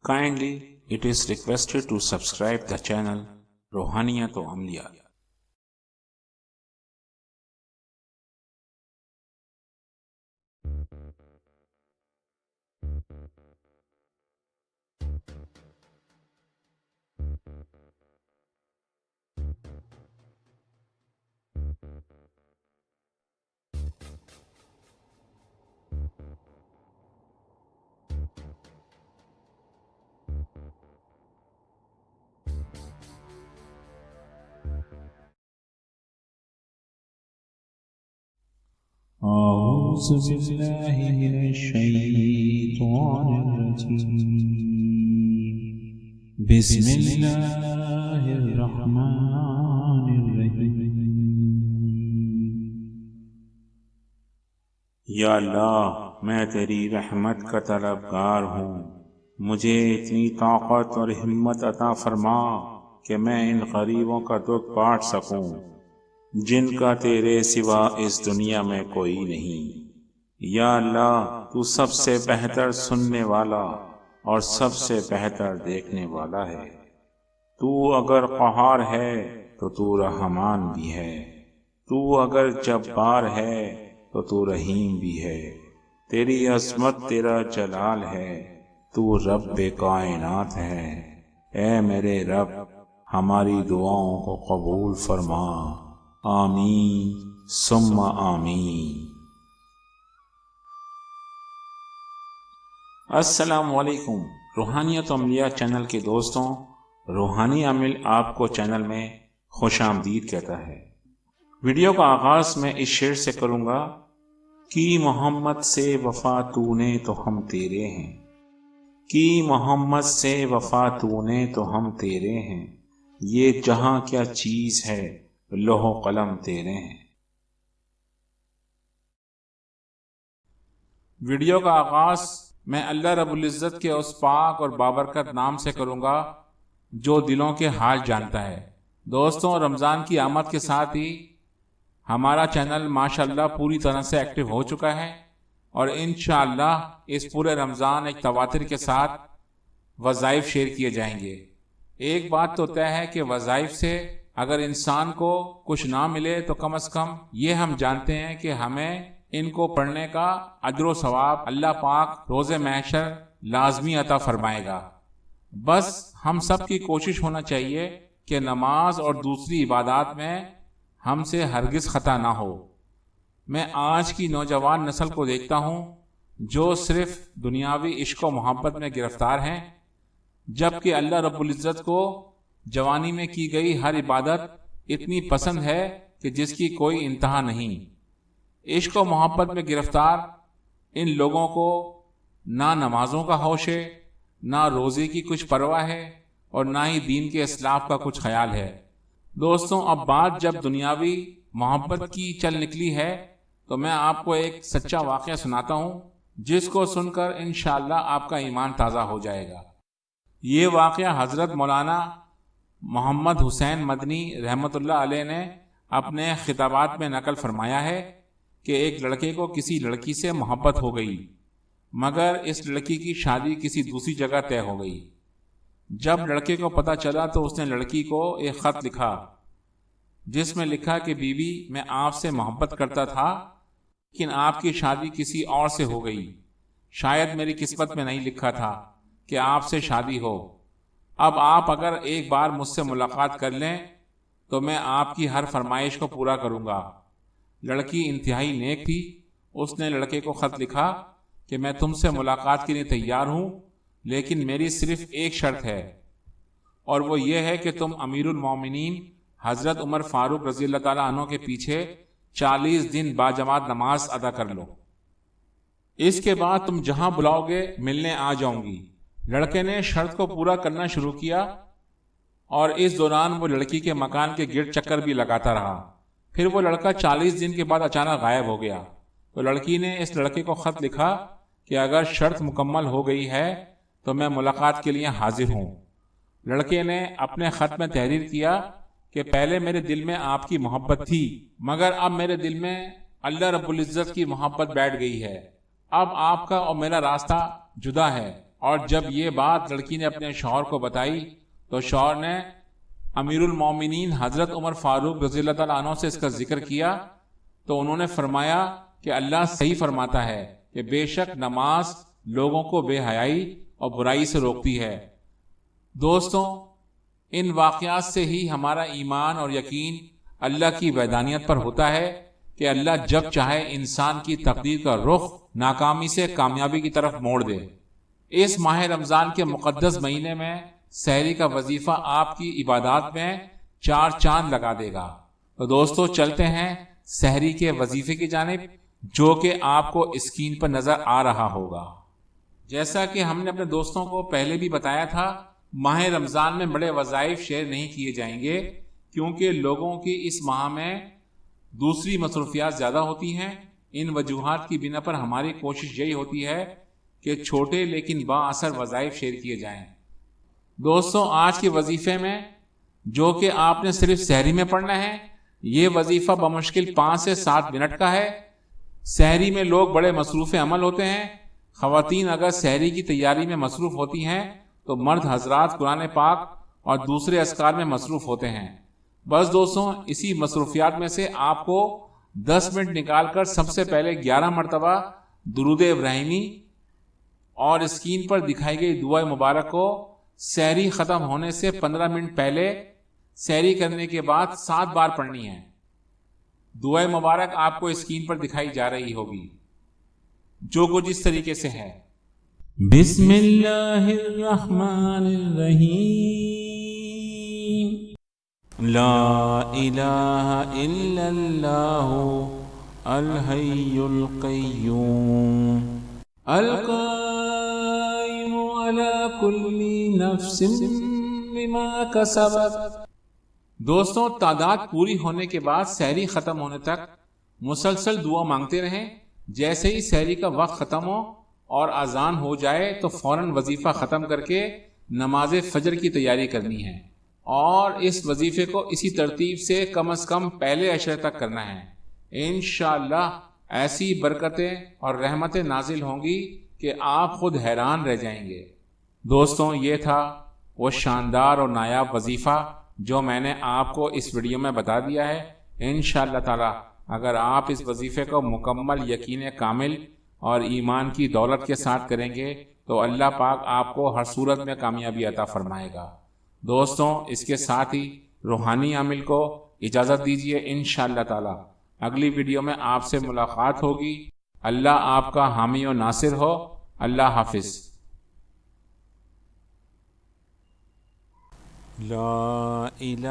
Kindly, it is requested to subscribe the channel Rohaniyat Amliya. أعوذ بالله من الشيطان الرجيم بسم الله الرحمن الرحيم یا اللہ، میں تیری رحمت کا طلبگار ہوں، مجھے اتنی طاقت اور ہمت عطا فرما کہ میں ان غریبوں کا دکھ بانٹ سکوں جن کا تیرے سوا اس دنیا میں کوئی نہیں۔ یا اللہ، تو سب سے بہتر سننے والا اور سب سے بہتر دیکھنے والا ہے۔ تو اگر قہار ہے تو تو رحمان بھی ہے، تو اگر جبار ہے تو تو رحیم بھی ہے۔ تیری عظمت، تیرا جلال ہے، تو رب کائنات ہے۔ اے میرے رب، ہماری دعاؤں کو قبول فرما، آمین ثم آمین۔ السلام علیکم روحانیت عملیہ چینل کے دوستوں، روحانی عمل آپ کو چینل میں خوش آمدید کہتا ہے۔ ویڈیو کا آغاز میں اس شعر سے کروں گا کہ محمد سے وفا تو نے تو ہم تیرے ہیں، کہ محمد سے وفا تو نے تو ہم تیرے ہیں، یہ جہاں کیا چیز ہے لوح و قلم تیرے ہیں۔ ویڈیو کا آغاز میں اللہ رب العزت کے اس پاک اور بابرکت نام سے کروں گا جو دلوں کے حال جانتا ہے۔ دوستوں، رمضان کی آمد کے ساتھ ہی ہمارا چینل ماشاءاللہ پوری طرح سے ایکٹیو ہو چکا ہے، اور انشاءاللہ اس پورے رمضان ایک تواتر کے ساتھ وظائف شیئر کیے جائیں گے۔ ایک بات تو طے ہے کہ وظائف سے اگر انسان کو کچھ نہ ملے تو کم از کم یہ ہم جانتے ہیں کہ ہمیں ان کو پڑھنے کا اجر و ثواب اللہ پاک روز محشر لازمی عطا فرمائے گا۔ بس ہم سب کی کوشش ہونا چاہیے کہ نماز اور دوسری عبادات میں ہم سے ہرگز خطا نہ ہو۔ میں آج کی نوجوان نسل کو دیکھتا ہوں جو صرف دنیاوی عشق و محبت میں گرفتار ہیں، جبکہ اللہ رب العزت کو جوانی میں کی گئی ہر عبادت اتنی پسند ہے کہ جس کی کوئی انتہا نہیں۔ عشق و محبت میں گرفتار ان لوگوں کو نہ نمازوں کا ہوش ہے، نہ روزے کی کچھ پرواہ ہے، اور نہ ہی دین کے اصلاح کا کچھ خیال ہے۔ دوستوں، اب بات جب دنیاوی محبت کی چل نکلی ہے تو میں آپ کو ایک سچا واقعہ سناتا ہوں جس کو سن کر انشاءاللہ آپ کا ایمان تازہ ہو جائے گا۔ یہ واقعہ حضرت مولانا محمد حسین مدنی رحمۃ اللہ علیہ نے اپنے خطابات میں نقل فرمایا ہے کہ ایک لڑکے کو کسی لڑکی سے محبت ہو گئی، مگر اس لڑکی کی شادی کسی دوسری جگہ طے ہو گئی۔ جب لڑکے کو پتہ چلا تو اس نے لڑکی کو ایک خط لکھا جس میں لکھا کہ بیوی، میں آپ سے محبت کرتا تھا لیکن آپ کی شادی کسی اور سے ہو گئی۔ شاید میری قسمت میں نہیں لکھا تھا کہ آپ سے شادی ہو۔ اب آپ اگر ایک بار مجھ سے ملاقات کر لیں تو میں آپ کی ہر فرمائش کو پورا کروں گا۔ لڑکی انتہائی نیک تھی، اس نے لڑکے کو خط لکھا کہ میں تم سے ملاقات کے لیے تیار ہوں، لیکن میری صرف ایک شرط ہے، اور وہ یہ ہے کہ تم امیر المومنین حضرت عمر فاروق رضی اللہ تعالیٰ عنہ کے پیچھے 40 دن باجماعت نماز ادا کر لو، اس کے بعد تم جہاں بلاؤ گے ملنے آ جاؤں گی۔ لڑکے نے شرط کو پورا کرنا شروع کیا اور اس دوران وہ لڑکی کے مکان کے گرد چکر بھی لگاتا رہا۔ پھر وہ لڑکا 40 دن کے بعد اچانک غائب ہو گیا تو لڑکی نے اس لڑکے کو خط لکھا کہ اگر شرط مکمل ہو گئی ہے تو میں ملاقات کے لیے حاضر ہوں۔ لڑکے نے اپنے خط میں تحریر کیا کہ پہلے میرے دل میں آپ کی محبت تھی، مگر اب میرے دل میں اللہ رب العزت کی محبت بیٹھ گئی ہے۔ اب آپ کا اور میرا راستہ جدا ہے، اور جب یہ بات لڑکی نے اپنے شوہر کو بتائی تو شوہر نے امیر المومنین حضرت عمر فاروق رضی اللہ تعالیٰ عنہ سے اس کا ذکر کیا تو انہوں نے فرمایا کہ اللہ صحیح فرماتا ہے کہ بے شک نماز لوگوں کو بے حیائی اور برائی سے روکتی ہے۔ دوستوں، ان واقعات سے ہی ہمارا ایمان اور یقین اللہ کی وحدانیت پر ہوتا ہے کہ اللہ جب چاہے انسان کی تقدیر کا رخ ناکامی سے کامیابی کی طرف موڑ دے۔ اس ماہ رمضان کے مقدس مہینے میں سحری کا وظیفہ آپ کی عبادات میں 4 چاند لگا دے گا۔ تو دوستو چلتے ہیں سحری کے وظیفے کی جانب، جو کہ آپ کو اسکرین پر نظر آ رہا ہوگا۔ جیسا کہ ہم نے اپنے دوستوں کو پہلے بھی بتایا تھا، ماہ رمضان میں بڑے وظائف شیئر نہیں کیے جائیں گے کیونکہ لوگوں کی اس ماہ میں دوسری مصروفیات زیادہ ہوتی ہیں۔ ان وجوہات کی بنا پر ہماری کوشش یہی ہوتی ہے کہ چھوٹے لیکن با اثر وظائف شیئر کیے جائیں۔ دوستوں، آج کے وظیفے میں جو کہ آپ نے صرف سحری میں پڑھنا ہے، یہ وظیفہ بمشکل 5 سے 7 منٹ کا ہے۔ سحری میں لوگ بڑے مصروف عمل ہوتے ہیں۔ خواتین اگر سحری کی تیاری میں مصروف ہوتی ہیں تو مرد حضرات قرآن پاک اور دوسرے اذکار میں مصروف ہوتے ہیں۔ بس دوستوں، اسی مصروفیات میں سے آپ کو 10 منٹ نکال کر سب سے پہلے 11 مرتبہ درود ابراہیمی اور اسکرین پر دکھائی گئی دعا مبارک کو سحری ختم ہونے سے 15 منٹ پہلے سحری کرنے کے بعد 7 بار پڑھنی ہے۔ دعا مبارک آپ کو اسکرین پر دکھائی جا رہی ہوگی، جو کچھ اس طریقے سے ہے۔ بسم اللہ الرحمن الرحیم، لا الہ الا اللہ الحی القیوم القائم علی کل نفس بما کسبت۔ دوستوں، تعداد پوری ہونے کے بعد سحری ختم ہونے تک مسلسل دعا مانگتے رہیں۔ جیسے ہی سحری کا وقت ختم ہو اور اذان ہو جائے تو فوراً وظیفہ ختم کر کے نماز فجر کی تیاری کرنی ہے، اور اس وظیفے کو اسی ترتیب سے کم از کم پہلے عشرے تک کرنا ہے۔ انشاءاللہ ایسی برکتیں اور رحمتیں نازل ہوں گی کہ آپ خود حیران رہ جائیں گے۔ دوستوں، یہ تھا وہ شاندار اور نایاب وظیفہ جو میں نے آپ کو اس ویڈیو میں بتا دیا ہے۔ انشاءاللہ تعالی اگر آپ اس وظیفے کو مکمل یقین کامل اور ایمان کی دولت کے ساتھ کریں گے تو اللہ پاک آپ کو ہر صورت میں کامیابی عطا فرمائے گا۔ دوستوں، اس کے ساتھ ہی روحانی عامل کو اجازت دیجیے۔ انشاءاللہ تعالی اگلی ویڈیو میں آپ سے ملاقات ہوگی۔ اللہ آپ کا حامی و ناصر ہو۔ اللہ حافظ۔ لا الہ